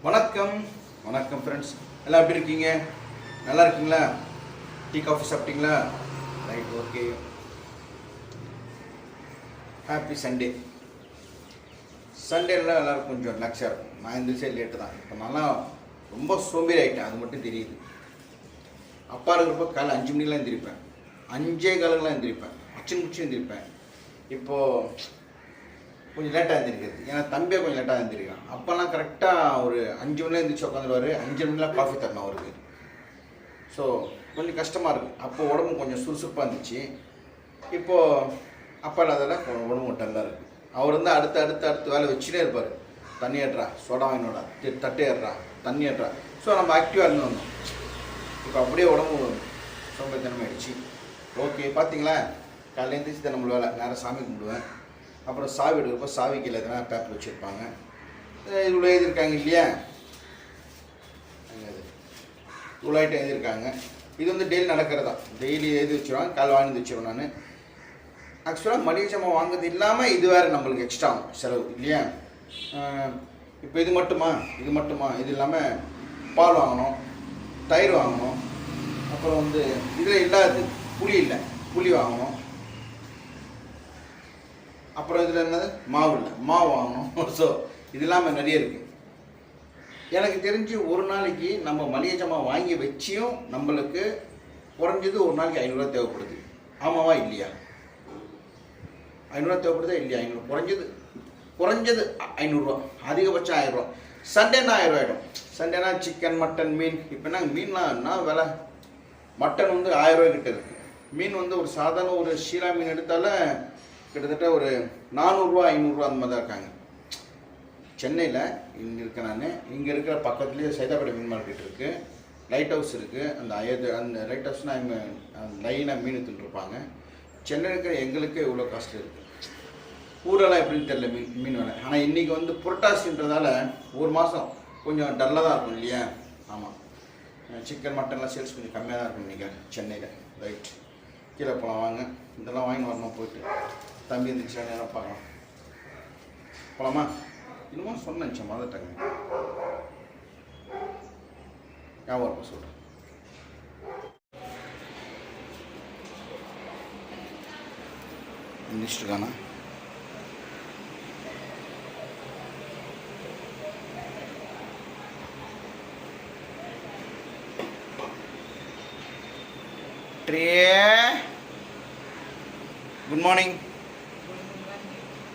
வணக்கம் வணக்கம் ஃப்ரெண்ட்ஸ், எல்லாம் எப்படி இருக்கீங்க? நல்லா இருக்கீங்களா? டீ காஃபி சாப்பிட்டீங்களா? Right, okay. Happy Sunday. சண்டேலாம் எல்லோரும் கொஞ்சம் ரிலாக்ஸாக இருக்கும். நான் எந்திரிச்சே லேட்டு தான். இப்போ நல்லா ரொம்ப சோம்பேறி ஆகிட்டேன், அது மட்டும் தெரியுது. அப்பா இருக்கிறப்ப காலை 5 மணிக்கெலாம் எந்திரிப்பேன், 5:15 எந்திரிப்பேன், அச்சு எந்திரிப்பேன். இப்போது கொஞ்சம் லேட்டாக எழுந்திரிக்கிறது, ஏன்னா தம்பியை கொஞ்சம் லேட்டாக எழுந்திரிக்கான். அப்போல்லாம் கரெக்டாக ஒரு 5 மணிலாம் எழுந்திரிச்சு உட்காந்துருவார். 5 மணிலாம் காஃபி தரணும் அவருக்கு. ஸோ கொஞ்சம் கஷ்டமாக இருக்குது. அப்போ உடம்பு கொஞ்சம் சுறுசுறுப்பாக இருந்துச்சு. இப்போது அப்பா இல்லாதெல்லாம் உடம்பு டல்லாக இருக்குது. அவர் வந்து அடுத்து வேலை வச்சுட்டே இருப்பார். தண்ணி ஏற்றா, சோடா வாங்கினோடா, தட்டு ஏறுறா, தண்ணி ஏற்றா. ஸோ நம்ம ஆக்டிவாக இருந்து வந்தோம். இப்போ அப்படியே உடம்பு சோம்பேறித்தனமாகிடுச்சு. ஓகே, பார்த்தீங்களா, காலையில் எழுந்திரிச்சு தான் நம்மள வேலை. நேரம் சாமி கும்பிடுவேன். அப்புறம் சாவி எடுக்கிறப்போ சாவி கீழே எதனா பேப்பர் வச்சுருப்பாங்க. இவ்வளோ எழுதியிருக்காங்க இல்லையா, இவ்வளோ ஐட்டம் எழுதியிருக்காங்க. இது வந்து டெய்லி நடக்கிறதா. டெய்லி எழுதி வச்சுருவாங்க, காலை வாங்கி வச்சுருவேன் நான். ஆக்சுவலாக மளிகை சாமான் வாங்குறது இல்லாமல் இது வேறு நம்மளுக்கு எக்ஸ்ட்ரா செலவு இல்லையா. இப்போ இது மட்டுமா, இது இல்லாமல் பால் வாங்கணும், தயிர் வாங்கணும், அப்புறம் வந்து இதில் இல்லாதது புளி வாங்கணும், அப்புறம் இதில் என்னது மாவு வாங்கணும். ஸோ இது இல்லாமல் நிறைய இருக்குது. எனக்கு தெரிஞ்சு ஒரு நாளைக்கு நம்ம மளிகை ஜாமான் வாங்கி வச்சியும் நம்மளுக்கு குறைஞ்சது ஒரு நாளைக்கு 500 தேவைப்படுது. ஆமாவா இல்லையா? 500 தேவைப்படுதா இல்லையா? 500 குறைஞ்சது 500, அதிகபட்சம் 1000. சண்டேனா 1000 ஆகிடும். சண்டேனா சிக்கன், மட்டன், மீன். இப்போ மீன்லாம் என்ன விலை? மட்டன் வந்து 1000 கிட்ட இருக்குது. மீன் வந்து ஒரு சாதாரண ஒரு ஷீலா மீன் எடுத்தாலும் கிட்டத்தட்ட ஒரு 400 500 அந்த மாதிரி தான் இருக்காங்க. சென்னையில் இங்கே இருக்கேன் நான். இங்கே இருக்கிற பக்கத்துலேயே சைதாப்பேட்டை மீன் மார்க்கெட் இருக்குது, லைட் ஹவுஸ் இருக்குது. அந்த லைட் ஹவுஸ்னால் லைனாக மீன் தின்னுருப்பாங்க. சென்னையில் இருக்கிற எங்களுக்கு இவ்வளோ காஸ்ட்லி இருக்குது. ஊரெல்லாம் எப்படின்னு தெரியல மீன் வேலை. ஆனால் இன்றைக்கி வந்து புரட்டாசின்றதால ஒரு மாதம் கொஞ்சம் டல்லாக தான் இருக்கும் இல்லையா? ஆமாம், சிக்கன் மட்டன்லாம் சேல்ஸ் கொஞ்சம் கம்மியாக தான் இருக்கும் இன்றைக்கி சென்னையில். ரைட், கீழே போகலாம் வாங்க. இதெல்லாம் வாங்கி வரணும். போயிட்டு தம்பி இருந்துச்சு நேரம் பார்க்கலாம். போகலாமா? இன்னுமா சொன்னேன் மறந்துட்டாங்க. ஞாபகம் சொல்கிறேன். இருக்கானா?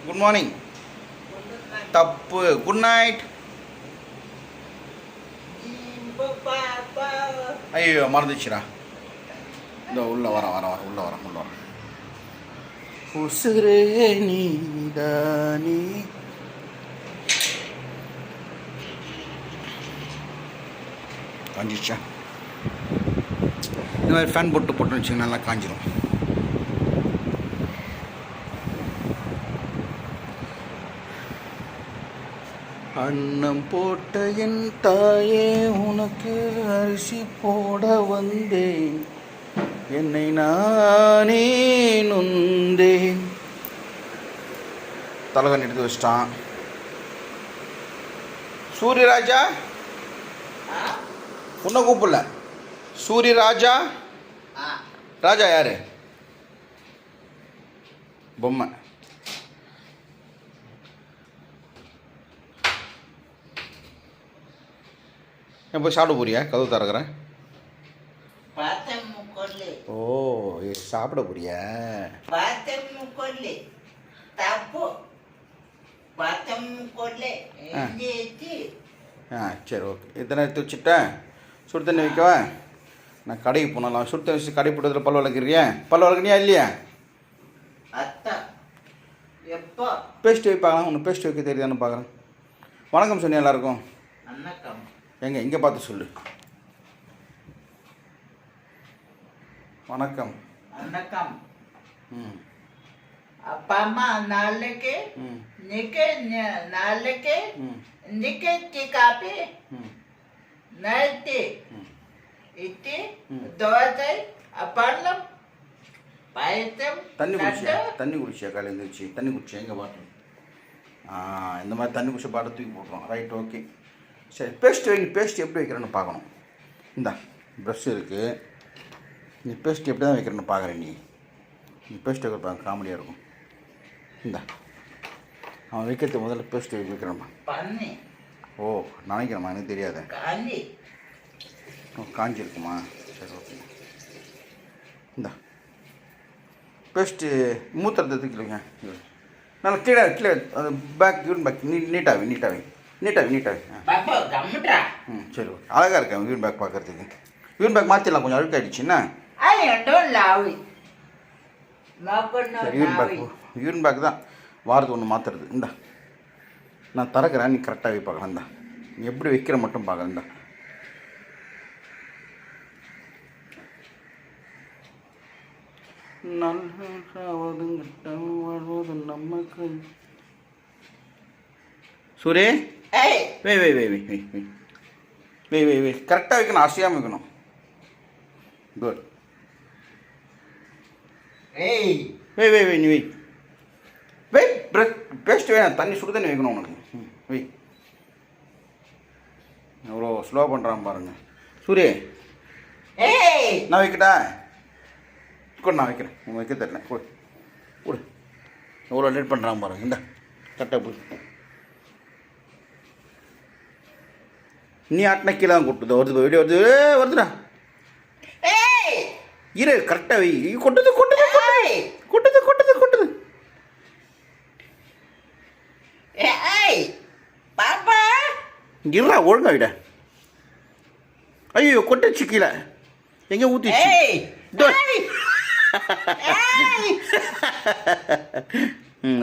Good morning. தப்பு. Good night. ஐயோ மறந்துச்சுடா. இந்த உள்ள வர உசுரே நீதானே. காஞ்சிச்சா? இந்த மாதிரி ஃபேன் போட்டு வச்சுங்க, நல்லா காஞ்சிடும். அன்னம் போட்ட என் தாயே, உனக்கு அரிசி போட வந்தேன், என்னை நானே நொந்தேன். தலகன் எடுத்து வச்சிட்டான். சூரியராஜா உன்னை கூப்பிடல. சூரியராஜா. ராஜா யாரு? பொம்மை. போய் சாப்பிட போறியா? கதவு திறக்கிறேன். ஓ, சாப்பிட போறியா? சரி, ஓகே. இத்தனை எடுத்து வச்சுட்டேன். சுடு தண்ணி வைக்கவா? நான் கடைக்கு போனலாம். சுடு தண்ணி வச்சு கடை போட்டதில் பல் வளர்க்குறியா? பல் வளர்க்குனியா இல்லையா? பேஸ்ட் வைப்பாங்களா? ஒன்று பேஸ்ட் வைக்க தெரியுதான்னு பார்க்குறேன். வணக்கம் சொன்னியா எல்லாருக்கும்? இங்கே பார்த்து சொல்லு. வணக்கம். அப்பா அம்மா நாளைக்கு காப்பி நைட்டு இட்டி தோசை அப்பளம் பாயசம். தண்ணி குடிச்சியா? காலையில் எழுந்திரிச்சு தண்ணி குடிச்சியா? எங்கே பாட்டு இந்த மாதிரி தண்ணி குடிச்ச பாட்டை தூக்கி போட்டுரும். Right, okay. சரி பேஸ்ட் வைங்க, பேஸ்ட் எப்படி வைக்கிறேன்னு பார்க்கணும். இந்தா ப்ரஷ் இருக்குது, நீ பேஸ்ட் எப்படி தான் வைக்கிறேன்னு பார்க்குறேன். நீ பேஸ்ட் வைக்கிறப்ப காமெடியாக இருக்கும். இந்தா அவன் வைக்கிறது முதல்ல பேஸ்ட் வைக்கிறேம்மா. பண்ணி ஓ நினைக்கிறேம்மா, எனக்கு தெரியாது. காஞ்சி காஞ்சி இருக்குமா? சரி ஓகே. இந்தா பேஸ்ட்டு மூத்திரத்தை தூக்கிடுங்க. நல்லா கீழே கீழே அது பேக் யூன் பேக் நீட்டாகவே பாப்பா கம்முட்ரா. சரி ஓகே. அழகாக இருக்கேன் யூன் பேக் பார்க்குறதுக்கு. யூன் பேக் மாற்றிடலாம், கொஞ்சம் அழுக்காயிடுச்சுன்னா. I don't love it. சரி யூன் பேக் தான் வாரத்துக்கு ஒன்று மாற்றுறது. இந்தா நான் திறக்கிறேன், நீ கரெக்டாக வை பார்க்கலாம். இந்தா நீ எப்படி வைக்கிற மட்டும் பார்க்குறேன். இந்தா நமக்கு சூரே ஏய் வை கரெக்டாக வைக்கணும், அசையாமல் வைக்கணும். குட். ஏய் வை நீ வை பேஸ்ட் வேணும், தண்ணி சுடு தண்ணி வைக்கணும் உனக்கு. வை. எவ்வளோ ஸ்லோ பண்ணுறான் பாருங்க சூரிய. ஏய் நான் வைக்கட்டா? கூட நான் வைக்கிறேன், உன் வைக்க தெரியல. கொடு எவ்வளோ லேட் பண்ணுறான் பாருங்க. இந்த கரெக்டாக போய் நீ ஆட்டின கீழே தான் கொட்டுது. வருது வீடியோ வருதுடா. ஏய் இரு கரெக்டாக வை. கொட்டுது ஏய் பாப்பா இருடா, ஒழுங்கா விட. ஐயோ கொட்டுச்சு கீழே, எங்கே ஊற்றிச்சு. ஏய்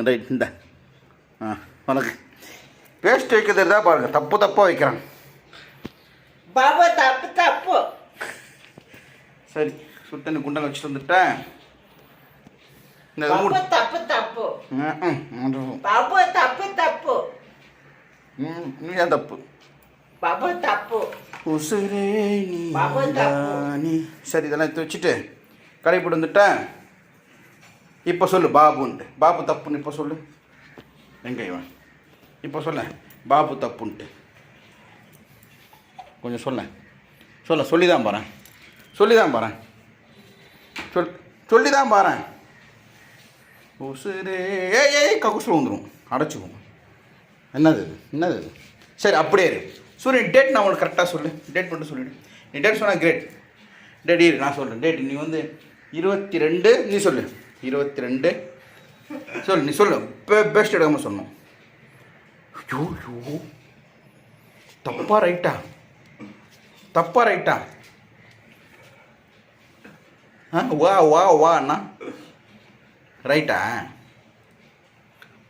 ரைட். இந்த உனக்கு பேஸ்ட் வைக்கிறது தான் பாருங்க, தப்பாக வைக்கிறான். பாப்பா தப்பு சரி சுத்தண்ணி குண்டை வச்சுட்டு வந்துட்டேன். இந்த பாப்பா தப்பு பாப்பா தப்பு நீ ஏன் தப்பு? பாப்பா தப்பு உசுரே பாப்பா நீ. சரி இதெல்லாம் எடுத்து வச்சுட்டு கடை போட்டு வந்துட்டேன். இப்போ சொல்லு பாபுன்ட்டு. பாபு தப்புன்னு இப்போ சொல்லு. எங்க இவன் இப்போ சொல்ல பாபு தப்புன்ட்டு கொஞ்சம் சொல்லி தான் பாறேன். சொல்லி தான் பாறேன். உசுரே ஏய் கக்குசில் வந்துடும், அடைச்சிக்கும். என்னது இது? சரி அப்படியே இரு சூரியன். டேட் நான் உங்களுக்கு கரெக்டாக சொல்லு, டேட் மட்டும் சொல்லிவிடு. நீ டேட் சொன்னால் கிரேட். டேட் இரு நான் சொல்கிறேன். டேட் நீ வந்து 22 நீ சொல்லு. 22 சொல்லு, நீ சொல்லு. பெஸ்ட் எடுக்காமல் சொல்லணும். ஐயோ தப்பா ரைட்டா வா அண்ணா ரைட்டா?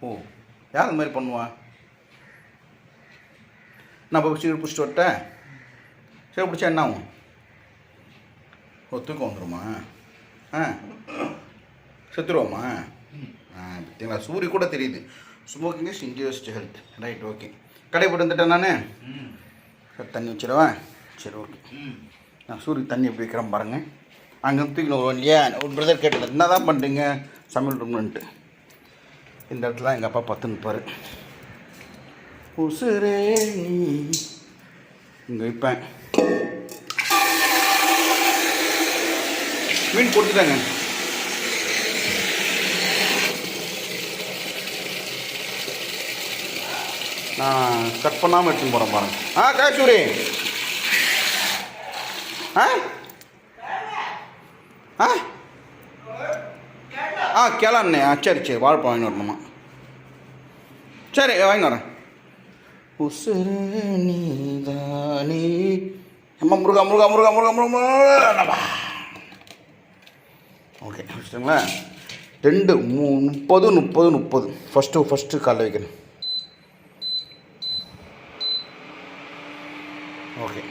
ஓ யார் அந்த மாதிரி பண்ணுவா? நான் இப்போ சீக்கிரம் பிடிச்சிட்டு வரட்டேன். சரி பிடிச்சா என்ன ஆகும்? ஓ தூக்கம் வந்துடுமா? செத்துருவோமா? பார்த்தீங்களா, சூரிய கூட தெரியுது. Smoking is injurious to health. Right okay. கடை போட்டு வந்துட்டேன் நான். சரி தண்ணி வச்சிடவேன். சரி ஓகே. நான் சூரிய தண்ணி எப்படி வைக்கிறேன் பாருங்கள். அங்கே தூக்கினோம் இல்லையா, ஒரு பிரதர் கேட்டது என்ன தான் பண்ணுறீங்க சமையல் ரூம்னுட்டு. இந்த இடத்துல எங்கள் அப்பா பத்துன்னு பாரு. உசுரே நீ இங்கே வைப்பேன். மீன் கொடுத்துட்டாங்க. நான் கட் பண்ணாமல் எடுத்துன்னு போகிறேன் பாருங்க. காய்ச்சூரி கிளண்ணே. சரி வாழைப்பழம் வாங்கி வரணுமா? சரி வாங்கி வரேன். உசுரு நீதானே அம்மா. முருகா. ஓகே வச்சுட்டுங்களா. 2 30 ஃபஸ்ட்டு காலைல வைக்கிறேன். ஓகே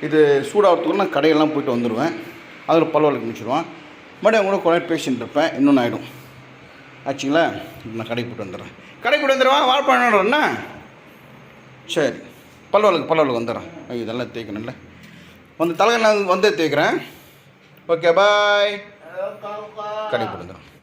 இது சூடாகிறதுக்குள்ள நான் கடையெல்லாம் போயிட்டு வந்துடுவேன். அதில் பல்வலுக்கு முடிச்சிடுவேன். மறுபடியும் கூட கொஞ்சம் பேசிட்டு இருப்பேன். இன்னொன்று ஆகிடும் ஆச்சுங்களா. நான் கடைக்கு போய்ட்டு வந்துடுவேன். வாழைப்பழம்னா சரி பல்வலுக்கு வந்துடுறேன். இதெல்லாம் தேய்க்கணும்ல. வந்து தலைகள் நான் வந்து தேய்க்கிறேன். Okay bye. கடைக்கு போய்ட்டு வந்துடுறேன்.